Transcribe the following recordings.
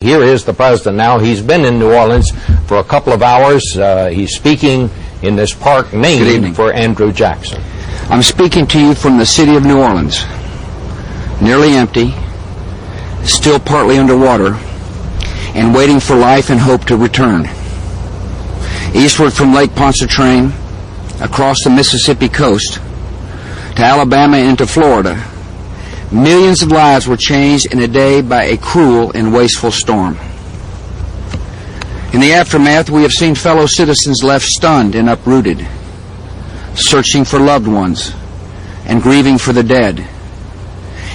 Here is the president now. He's been in New Orleans for a couple of hours. He's speaking in this park named for Andrew Jackson. I'm speaking to you from the city of New Orleans, nearly empty, still partly underwater, and waiting for life and hope to return. Eastward from Lake Pontchartrain, across the Mississippi coast, to Alabama and to Florida, millions of lives were changed in a day by a cruel and wasteful storm. In the aftermath, we have seen fellow citizens left stunned and uprooted, searching for loved ones and grieving for the dead,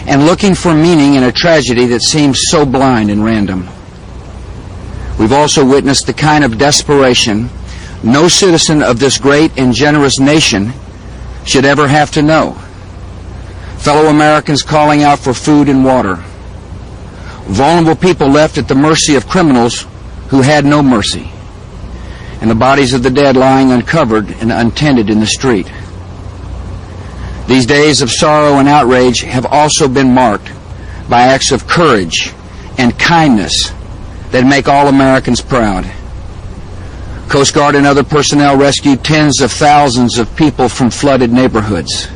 and looking for meaning in a tragedy that seems so blind and random. We've also witnessed the kind of desperation no citizen of this great and generous nation should ever have to know. Fellow Americans calling out for food and water. Vulnerable people left at the mercy of criminals who had no mercy. And the bodies of the dead lying uncovered and untended in the street. These days of sorrow and outrage have also been marked by acts of courage and kindness that make all Americans proud. Coast Guard and other personnel rescued tens of thousands of people from flooded neighborhoods.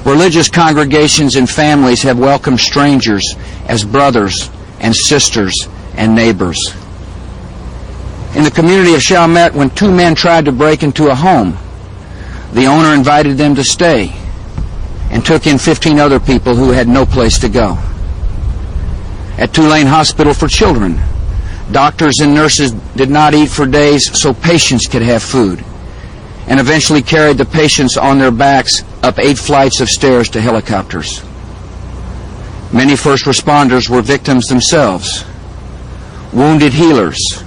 Religious congregations and families have welcomed strangers as brothers and sisters and neighbors. In the community of Chalmette, when two men tried to break into a home, the owner invited them to stay and took in 15 other people who had no place to go. At Tulane Hospital for Children, doctors and nurses did not eat for days so patients could have food, and eventually carried the patients on their backs up 8 flights of stairs to helicopters. Many first responders were victims themselves, wounded healers,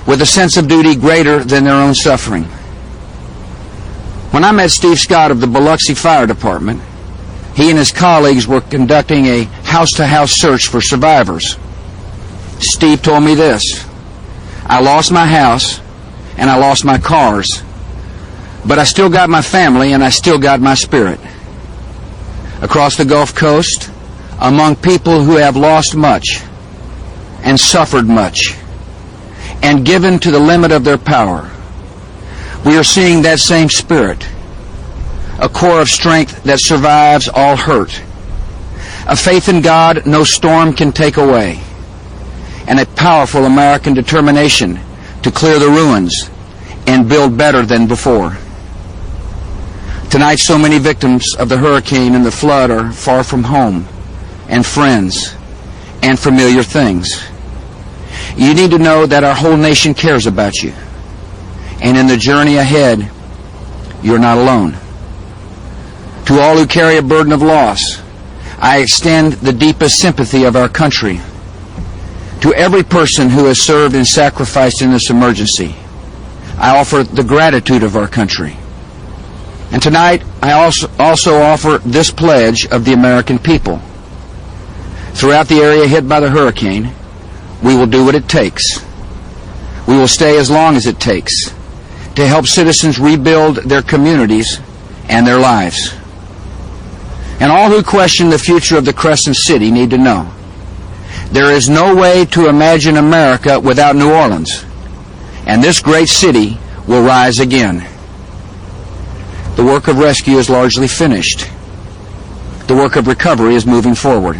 with a sense of duty greater than their own suffering. When I met Steve Scott of the Biloxi Fire Department, he and his colleagues were conducting a house-to-house search for survivors. Steve told me this: I lost my house and I lost my cars, but I still got my family and I still got my spirit. Across the Gulf Coast, among people who have lost much and suffered much and given to the limit of their power, we are seeing that same spirit, a core of strength that survives all hurt, a faith in God no storm can take away, and a powerful American determination to clear the ruins and build better than before. Tonight, so many victims of the hurricane and the flood are far from home and friends and familiar things. You need to know that our whole nation cares about you, and in the journey ahead, you're not alone. To all who carry a burden of loss, I extend the deepest sympathy of our country. To every person who has served and sacrificed in this emergency, I offer the gratitude of our country. And tonight, I also offer this pledge of the American people. Throughout the area hit by the hurricane, we will do what it takes. We will stay as long as it takes to help citizens rebuild their communities and their lives. And all who question the future of the Crescent City need to know there is no way to imagine America without New Orleans, and this great city will rise again. The work of rescue is largely finished. The work of recovery is moving forward.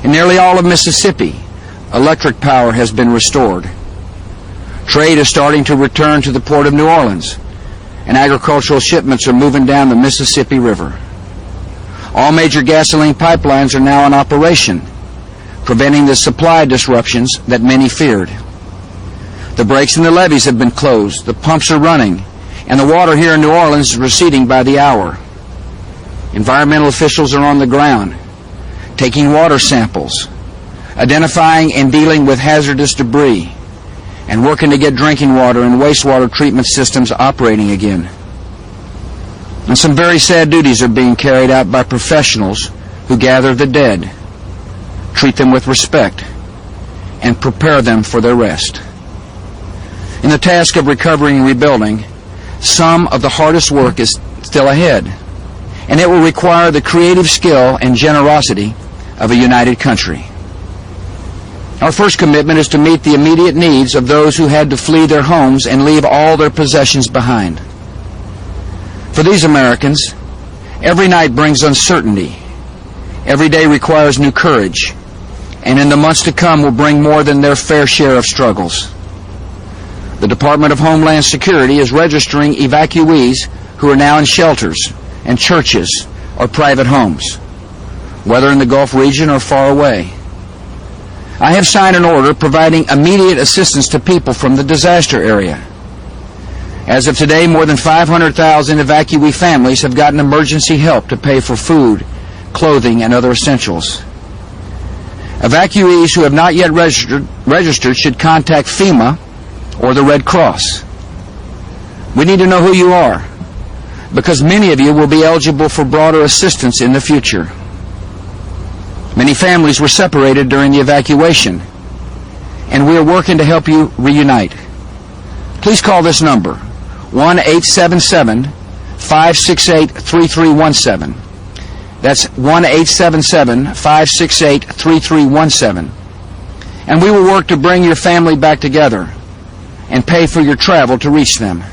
In nearly all of Mississippi, electric power has been restored. Trade is starting to return to the port of New Orleans, and agricultural shipments are moving down the Mississippi River. All major gasoline pipelines are now in operation, preventing the supply disruptions that many feared. The breaks in the levees have been closed, the pumps are running, and the water here in New Orleans is receding by the hour. Environmental officials are on the ground, taking water samples, identifying and dealing with hazardous debris, and working to get drinking water and wastewater treatment systems operating again. And some very sad duties are being carried out by professionals who gather the dead, treat them with respect, and prepare them for their rest. In the task of recovering and rebuilding, some of the hardest work is still ahead, and it will require the creative skill and generosity of a united country. Our first commitment is to meet the immediate needs of those who had to flee their homes and leave all their possessions behind. For these Americans, every night brings uncertainty. Every day requires new courage, and in the months to come will bring more than their fair share of struggles. The Department of Homeland Security is registering evacuees who are now in shelters and churches or private homes, whether in the Gulf region or far away. I have signed an order providing immediate assistance to people from the disaster area. As of today, more than 500,000 evacuee families have gotten emergency help to pay for food, clothing, and other essentials. Evacuees who have not yet registered should contact FEMA or the Red Cross. We need to know who you are, because many of you will be eligible for broader assistance in the future. Many families were separated during the evacuation, and we are working to help you reunite. Please call this number, 1-877-568-3317. That's 1-877-568-3317. And we will work to bring your family back together and pay for your travel to reach them.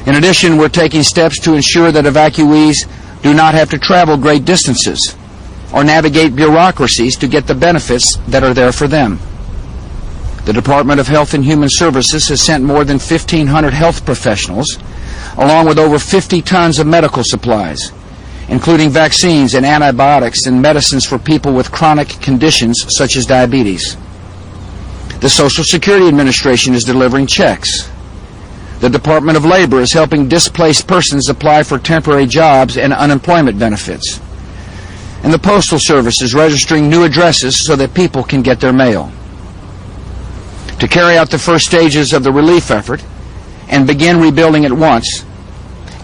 In addition, we're taking steps to ensure that evacuees do not have to travel great distances or navigate bureaucracies to get the benefits that are there for them. The Department of Health and Human Services has sent more than 1,500 health professionals, along with over 50 tons of medical supplies, including vaccines and antibiotics and medicines for people with chronic conditions such as diabetes. The Social Security Administration is delivering checks. The Department of Labor is helping displaced persons apply for temporary jobs and unemployment benefits. And the Postal Service is registering new addresses so that people can get their mail. To carry out the first stages of the relief effort and begin rebuilding at once,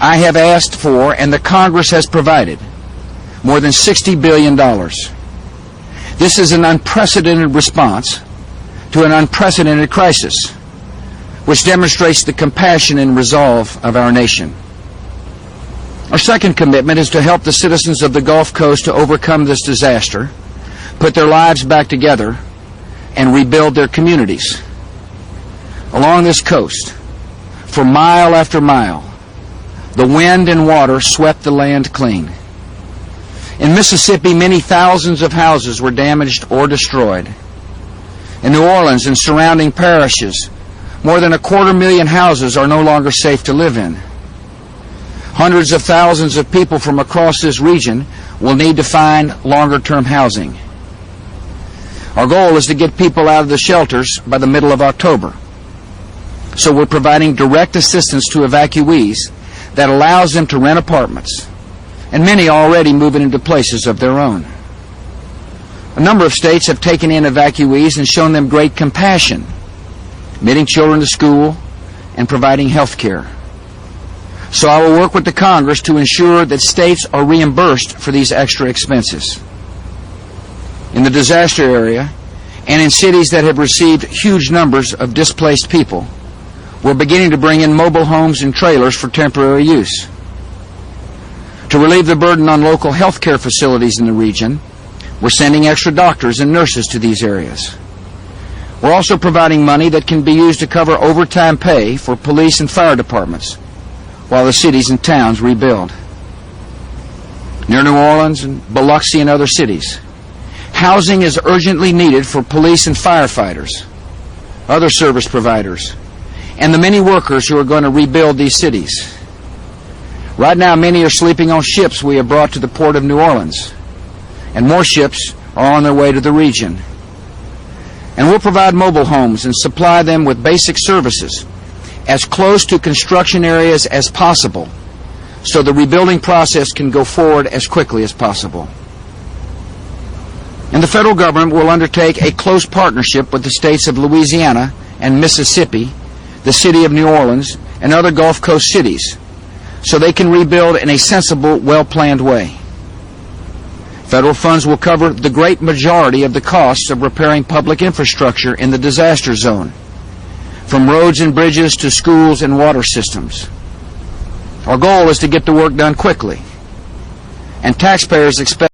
I have asked for, and the Congress has provided, more than $60 billion. This is an unprecedented response to an unprecedented crisis, which demonstrates the compassion and resolve of our nation. Our second commitment is to help the citizens of the Gulf Coast to overcome this disaster, put their lives back together, and rebuild their communities. Along this coast, for mile after mile, the wind and water swept the land clean. In Mississippi, many thousands of houses were damaged or destroyed. In New Orleans and surrounding parishes, more than 250,000 houses are no longer safe to live in. Hundreds of thousands of people from across this region will need to find longer-term housing. Our goal is to get people out of the shelters by the middle of October. So we're providing direct assistance to evacuees that allows them to rent apartments, and many are already moving into places of their own. A number of states have taken in evacuees and shown them great compassion, admitting children to school and providing health care. So I will work with the Congress to ensure that states are reimbursed for these extra expenses. In the disaster area and in cities that have received huge numbers of displaced people, we're beginning to bring in mobile homes and trailers for temporary use. To relieve the burden on local health care facilities in the region, we're sending extra doctors and nurses to these areas. We're also providing money that can be used to cover overtime pay for police and fire departments while the cities and towns rebuild. Near New Orleans and Biloxi and other cities, housing is urgently needed for police and firefighters, other service providers, and the many workers who are going to rebuild these cities. Right now, many are sleeping on ships we have brought to the port of New Orleans, and more ships are on their way to the region. And we'll provide mobile homes and supply them with basic services as close to construction areas as possible so the rebuilding process can go forward as quickly as possible. And the federal government will undertake a close partnership with the states of Louisiana and Mississippi, the city of New Orleans, and other Gulf Coast cities so they can rebuild in a sensible, well-planned way. Federal funds will cover the great majority of the costs of repairing public infrastructure in the disaster zone, from roads and bridges to schools and water systems. Our goal is to get the work done quickly, and taxpayers expect